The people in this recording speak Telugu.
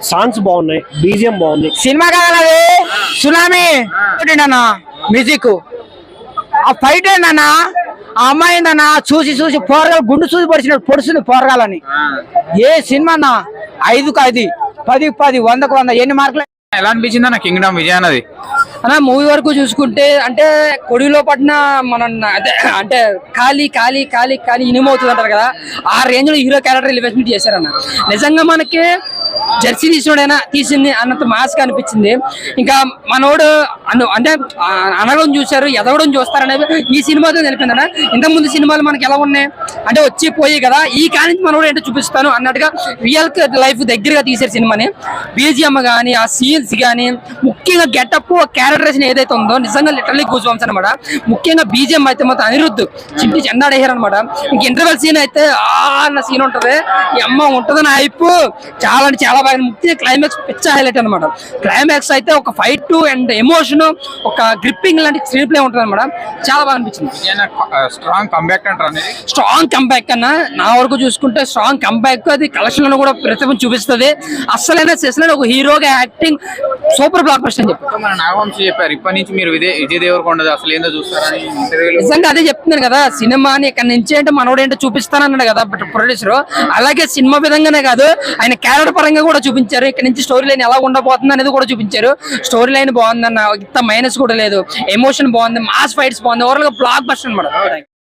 సాంగ్స్ బాగున్నాయి, బీజిఎం బాగుంది. సినిమా కావాలి సునామీ మ్యూజిక్ ఆ ఫైట్ ఏందన్నా ఆ అమ్మాయి ఏందన్నా చూసి పోరగాలు గుండు చూసి పొడుస్తుంది పోరగాలని. ఏ సినిమా అన్నా 5కు 5, 10కు 10, 100కు 100 ఎన్ని మార్కులు. ఎలా అనిపించింది అన్న కింగ్డమ్ విజయ్ అన్నది? అన్న మూవీ వరకు చూసుకుంటే అంటే కొడిలో పడిన మన అంటే ఖాళీ ఇనిమవుతుంది అంటారు కదా, ఆ రేంజ్ లో హీరో క్యారెక్టర్ ఎలివేషన్ చేశారన్న. నిజంగా మనకి జెర్సీ తీసినోడైనా తీసింది అన్నంత మాస్ గా అనిపించింది. ఇంకా మనోడు అంటే అనడం చూశారు, ఎదవడం చూస్తారనేది ఈ సినిమాతో తెలిపిందన్న. ఇంతకుముందు సినిమాలు మనకి ఎలా ఉన్నాయి అంటే వచ్చి పోయి కదా, ఈ కానీ మనోడు ఏంటో చూపిస్తాను అన్నట్టుగా రియల్ లైఫ్ దగ్గరగా తీసారు సినిమాని. బీజిఎం కానీ ఆ సీన్స్ కానీ ముఖ్యంగా గెటప్ క్యారెక్టరేషన్ ఏదైతే ఉందో నిజంగా లిటరల్లీ గూస్ బంప్స్ అనమాట. ముఖ్యంగా బీజిఎం అయితే మొత్తం అనిరుద్ధ్ చింటి చెండాడేశారు అనమాట. ఇంక ఇంటర్వెల్ సీన్ అయితే అన్న సీన్ ఉంటది, ఈ అమ్మ ఉంటదని హైప్ చాలా అంటే చాలా బాగా. ముఖ్యంగా క్లైమాక్స్ పిచ్చ హైలైట్ అనమాట. క్లైమాక్స్ అయితే ఒక ఫైట్ అండ్ ఎమోషన్, ఒక గ్రిప్పింగ్ లాంటి స్క్రీన్ ప్లే ఉంటుంది అనమాట. చాలా బాగా అనిపించింది. స్ట్రాంగ్ కంబ్యాక్ అంటారు. స్ట్రాంగ్ కంబ్యాక్ అన్న నా వరకు చూసుకుంటే స్ట్రాంగ్ కంబ్యాక్. అది కలెక్షన్ లో కూడా ప్రతిఫలం చూపిస్తుంది. అసలైన సెషన్ ఒక హీరోగా యాక్టింగ్ సూపర్ బ్లాక్ బస్టర్ అని చెప్పి మన నాగవంశీ చెప్పారు, ఇప్పటి నుంచి మీరు విజయ్ దేవరకొండ అసలు ఏందో చూస్తారని ఇంటర్వ్యూలో. నిజంగా అదే చెప్తున్నాను కదా, సినిమాని ఇక్కడ నుంచి అంటే మనోడు ఏంటో చూపిస్తానన్నాడు కదా ప్రొడ్యూసర్. అలాగే సినిమా విధంగానే కాదు, ఆయన క్యారెక్టర్ పరంగా కూడా చూపించారు. ఇక్కడ నుంచి స్టోరీ లైన్ ఎలా ఉండబోతుంది అనేది కూడా చూపించారు. స్టోరీ లైన్ బాగుందన్న, ఇంత మైనస్ కూడా లేదు. ఎమోషన్ బాగుంది, మాస్ ఫైట్స్ బాగుంది. ఓవరాల్ గా బ్లాక్ బస్టర్ అన్నమాట.